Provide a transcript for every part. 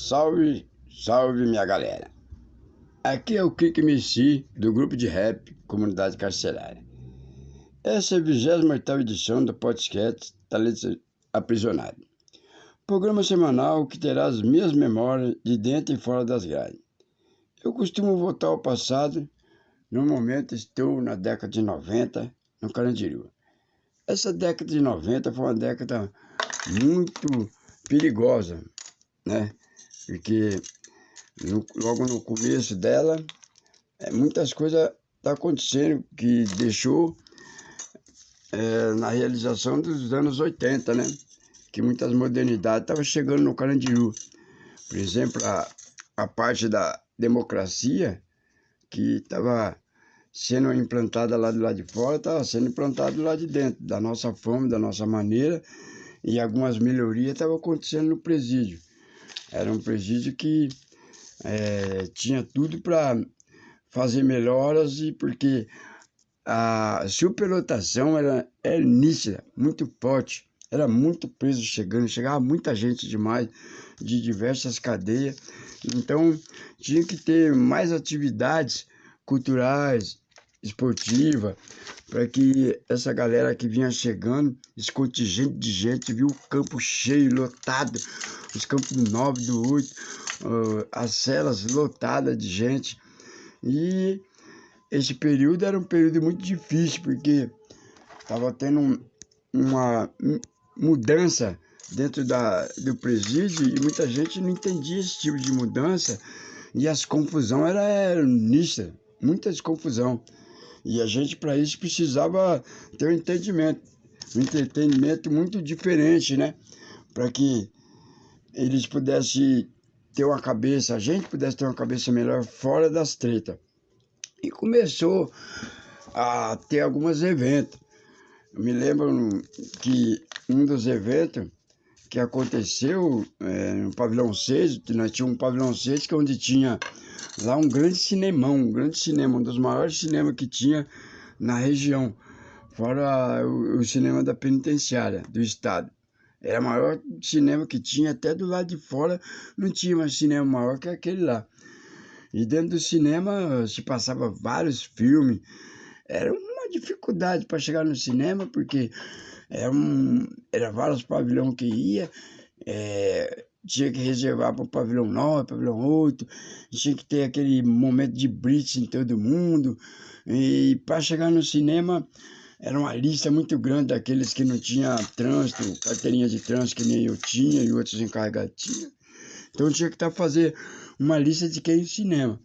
Salve, salve minha galera. Aqui é o Kik MC do grupo de rap Comunidade Carcerária. Essa é a 28ª edição do podcast Talentos Aprisionados. Programa semanal que terá as minhas memórias de dentro e fora das grades. Eu costumo voltar ao passado. No momento estou na década de 90, no Carandiru. Essa década de 90 foi uma década muito perigosa, né? Porque logo no começo dela, muitas coisas estão acontecendo que deixou na realização dos anos 80, né? Que muitas modernidades estavam chegando no Carandiru. Por exemplo, a parte da democracia que estava sendo implantada lá do lado de fora, estava sendo implantada do lado de dentro, da nossa forma, da nossa maneira, e algumas melhorias estavam acontecendo no presídio. Era um presídio que tinha tudo para fazer melhoras, e porque a superlotação era nítida, muito forte. Era muito preso chegando, chegava muita gente demais, de diversas cadeias. Então, tinha que ter mais atividades culturais, esportivas, para que essa galera que vinha chegando, esse contingente de gente, viu o campo cheio, lotado, os campos do 9, do 8, as celas lotadas de gente. E esse período era um período muito difícil, porque estava tendo uma mudança dentro do presídio, e muita gente não entendia esse tipo de mudança, e as confusão era nítidas, muita confusão. E a gente, para isso, precisava ter um entretenimento muito diferente, né? Para que eles pudessem ter uma cabeça, a gente pudesse ter uma cabeça melhor fora das tretas. E começou a ter alguns eventos. Eu me lembro que um dos eventos que aconteceu no Pavilhão 6, que nós tínhamos um Pavilhão 6, que é onde tinha lá um grande cinema, um dos maiores cinemas que tinha na região, fora o cinema da penitenciária do estado. Era o maior cinema que tinha, até do lado de fora não tinha mais cinema maior que aquele lá. E dentro do cinema se passava vários filmes. Era uma dificuldade para chegar no cinema, porque era vários pavilhões que ia, tinha que reservar para o pavilhão 9, pavilhão 8, tinha que ter aquele momento de blitz em todo mundo. E para chegar no cinema, era uma lista muito grande daqueles que não tinham trânsito, carteirinha de trânsito, que nem eu tinha e outros encarregados tinham. Então tinha que fazer uma lista de quem ia no cinema.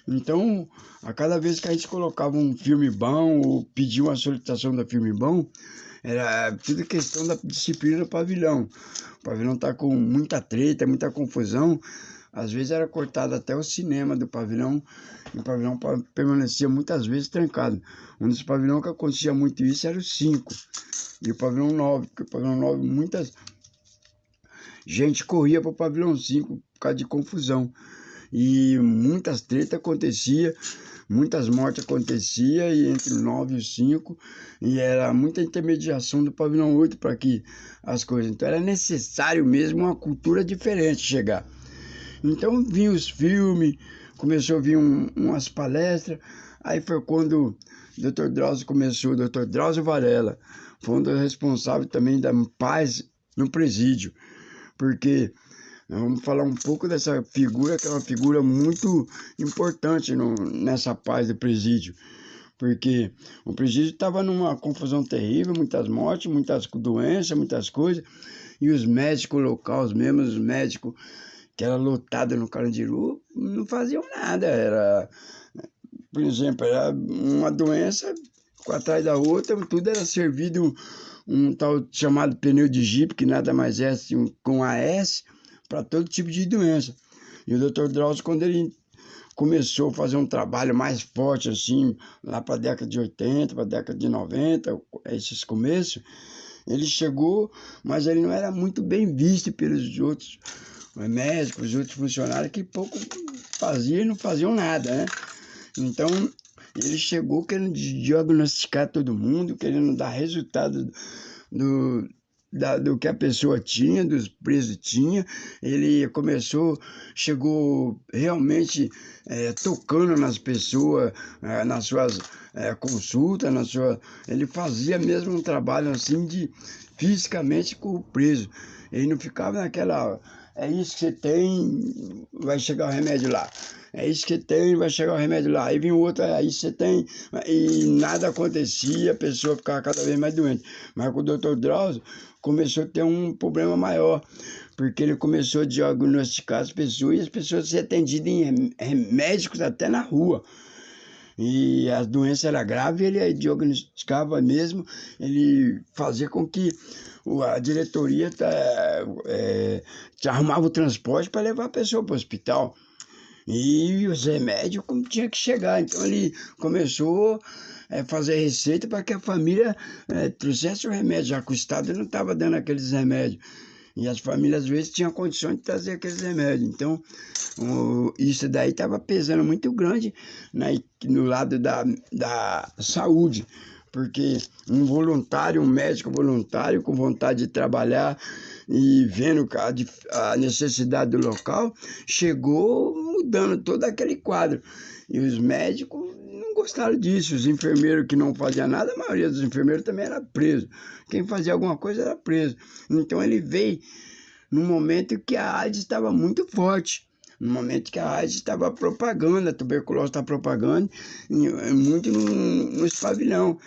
Então, a cada vez que a gente colocava um filme bom ou pedia uma solicitação do filme bom, era tudo questão da disciplina do pavilhão. O pavilhão tá com muita treta, muita confusão. Às vezes era cortado até o cinema do pavilhão, e o pavilhão permanecia muitas vezes trancado. Um dos pavilhões que acontecia muito isso era o 5 e o pavilhão 9, porque o pavilhão 9 muitas gente corria para o pavilhão 5 por causa de confusão. E muitas tretas aconteciam, muitas mortes aconteciam entre o 9 e o 5, e era muita intermediação do pavilhão 8 para que as coisas. Então era necessário mesmo uma cultura diferente chegar. Então vinham os filmes, começou a vir umas palestras. Aí foi quando o Dr. Drauzio começou, o Dr. Drauzio Varela, foi um dos responsáveis também da paz no presídio, porque vamos falar um pouco dessa figura, que é uma figura muito importante nessa paz do presídio, porque o presídio estava numa confusão terrível, muitas mortes, muitas doenças, muitas coisas, e os médicos locais, os médicos que eram lotados no Carandiru, não faziam nada. Era, por exemplo, era uma doença atrás da outra, tudo era servido um tal chamado pneu de jipe, que nada mais é com AS, para todo tipo de doença. E o Dr. Drauzio, quando ele começou a fazer um trabalho mais forte, assim, lá para a década de 80, para a década de 90, esses começos, ele chegou, mas ele não era muito bem visto pelos outros médicos, os outros funcionários, que pouco faziam e não faziam nada, né? Então, ele chegou querendo diagnosticar todo mundo, querendo dar resultado do que a pessoa tinha, dos presos tinha. Ele chegou realmente tocando nas pessoas, nas suas consultas, ele fazia mesmo um trabalho assim fisicamente com o preso. Ele não ficava naquela, é isso que você tem, vai chegar o remédio lá. É isso que tem, vai chegar o remédio lá. Aí vinha o outro, é isso que você tem, e nada acontecia, a pessoa ficava cada vez mais doente. Mas com o Dr. Drauzio começou a ter um problema maior, porque ele começou a diagnosticar as pessoas e as pessoas se atendiam em médicos até na rua. E a doença era grave, ele diagnosticava mesmo, ele fazia com que a diretoria arrumava o transporte para levar a pessoa para o hospital. E os remédios como tinha que chegar. Então ele começou a fazer receita para que a família trouxesse o remédio, já que o Estado não estava dando aqueles remédios. E as famílias às vezes tinham condições de trazer aqueles remédios. Então, isso daí estava pesando muito grande no lado da saúde. Porque um médico voluntário com vontade de trabalhar e vendo a necessidade do local, chegou mudando todo aquele quadro. E os médicos não gostaram disso. Os enfermeiros que não faziam nada, a maioria dos enfermeiros também era preso. Quem fazia alguma coisa era preso. Então ele veio no momento que a AIDS estava muito forte. No momento que a AIDS estava propagando, a tuberculose está propagando, muito nos pavilhão.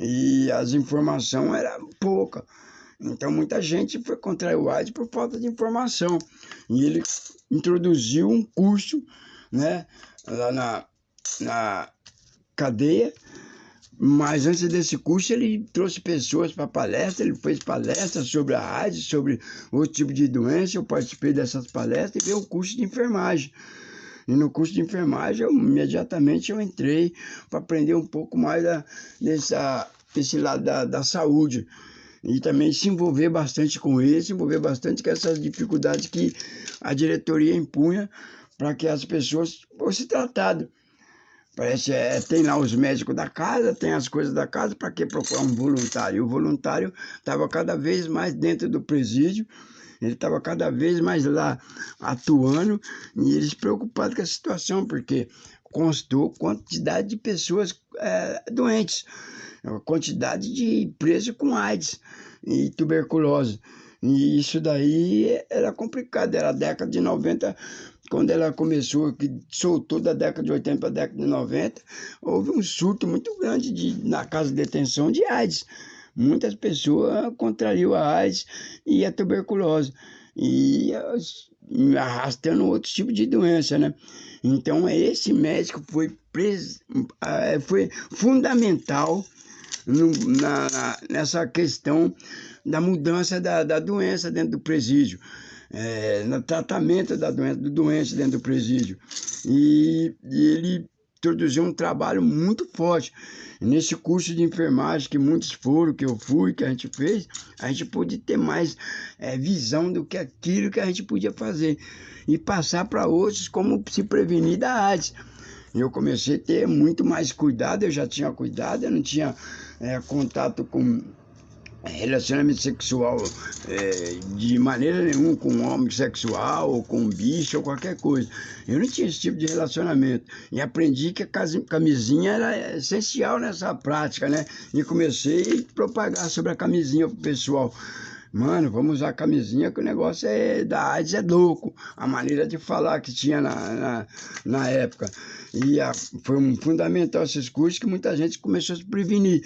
E as informações eram poucas. Então muita gente foi contrair o AIDS por falta de informação. E ele introduziu um curso, né, lá na cadeia. Mas antes desse curso ele trouxe pessoas para palestra, ele fez palestras sobre a AIDS, sobre outro tipo de doença. Eu participei dessas palestras e veio o curso de enfermagem. E no curso de enfermagem, imediatamente eu entrei para aprender um pouco mais desse lado da saúde. E também se envolver bastante com isso, se envolver bastante com essas dificuldades que a diretoria impunha para que as pessoas fossem tratadas. Parece tem lá os médicos da casa, tem as coisas da casa, para que procurar um voluntário? E o voluntário estava cada vez mais dentro do presídio, ele estava cada vez mais lá atuando, e eles preocupados com a situação, porque constou quantidade de pessoas doentes, a quantidade de presos com AIDS e tuberculose. E isso daí era complicado, era a década de 90, quando ela começou, que soltou da década de 80 para a década de 90, houve um surto muito grande na casa de detenção de AIDS. Muitas pessoas contrariam a AIDS e a tuberculose, e arrastando outros tipos de doença, né? Então, esse médico foi fundamental nessa questão da mudança da doença dentro do presídio, no tratamento da doença, do doente dentro do presídio. E ele introduziu um trabalho muito forte. Nesse curso de enfermagem, que muitos foram, que eu fui, que a gente fez, a gente pôde ter mais visão do que aquilo que a gente podia fazer e passar para outros como se prevenir da AIDS. Eu comecei a ter muito mais cuidado, eu já tinha cuidado, eu não tinha contato com relacionamento sexual de maneira nenhuma com um homem sexual, ou com um bicho, ou qualquer coisa. Eu não tinha esse tipo de relacionamento. E aprendi que a camisinha era essencial nessa prática, né? E comecei a propagar sobre a camisinha pro pessoal. Mano, vamos usar camisinha, que o negócio da AIDS é louco. A maneira de falar que tinha na época. E foi fundamental esses cursos que muita gente começou a se prevenir.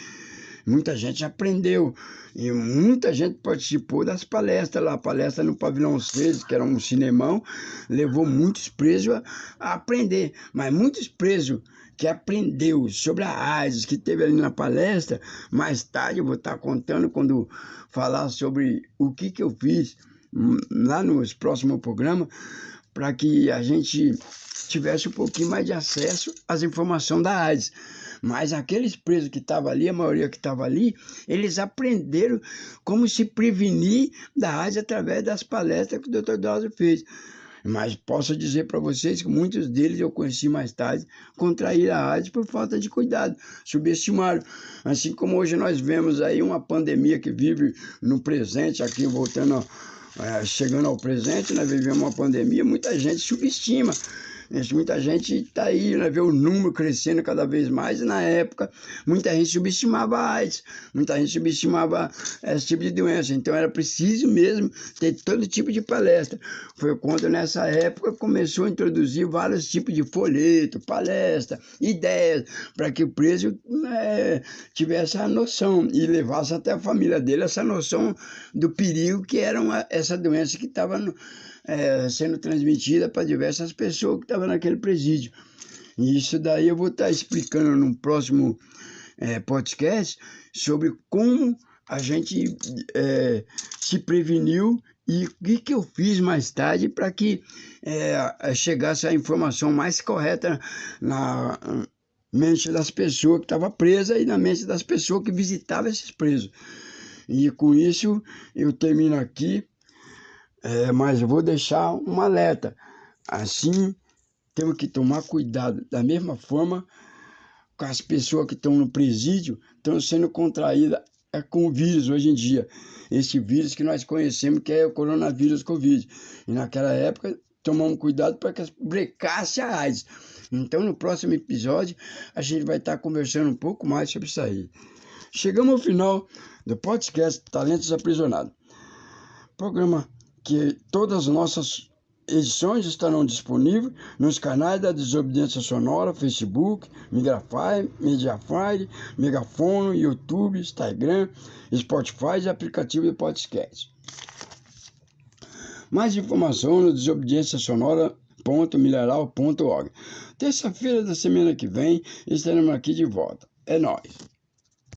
Muita gente aprendeu e muita gente participou das palestras lá. A palestra no Pavilhão 6, que era um cinemão, levou muitos presos a aprender. Mas muitos presos que aprendeu sobre a AIDS, que teve ali na palestra, mais tarde eu vou estar contando quando falar sobre o que eu fiz lá nos próximos programas, para que a gente tivesse um pouquinho mais de acesso às informações da AIDS. Mas aqueles presos que estavam ali, a maioria que estava ali, eles aprenderam como se prevenir da AIDS através das palestras que o Dr. Drauzio fez. Mas posso dizer para vocês que muitos deles eu conheci mais tarde, contraíram a AIDS por falta de cuidado, subestimaram. Assim como hoje nós vemos aí uma pandemia que vive no presente, aqui voltando, chegando ao presente, nós vivemos uma pandemia, muita gente subestima. Muita gente está aí, né, vê o número crescendo cada vez mais, e na época muita gente subestimava a AIDS, muita gente subestimava esse tipo de doença, então era preciso mesmo ter todo tipo de palestra. Foi quando nessa época começou a introduzir vários tipos de folheto, palestra, ideias, para que o preso tivesse a noção e levasse até a família dele essa noção do perigo que era essa doença que estava sendo transmitida para diversas pessoas que estavam naquele presídio. E isso daí eu vou estar explicando no próximo podcast sobre como a gente se preveniu e o que eu fiz mais tarde para que chegasse a informação mais correta na mente das pessoas que estavam presas e na mente das pessoas que visitavam esses presos. E com isso eu termino aqui. Mas eu vou deixar um alerta. Assim, temos que tomar cuidado. Da mesma forma, com as pessoas que estão no presídio, estão sendo contraídas com o vírus hoje em dia. Esse vírus que nós conhecemos, que é o coronavírus Covid. E naquela época, tomamos cuidado para que brecasse a AIDS. Então, no próximo episódio, a gente vai estar conversando um pouco mais sobre isso aí. Chegamos ao final do podcast Talentos Aprisionados. Programa que todas as nossas edições estarão disponíveis nos canais da Desobediência Sonora, Facebook, Mediafire, Megafone, YouTube, Instagram, Spotify e aplicativo de podcast. Mais informação no desobedienciasonora.milharal.org. Terça-feira da semana que vem estaremos aqui de volta. É nóis!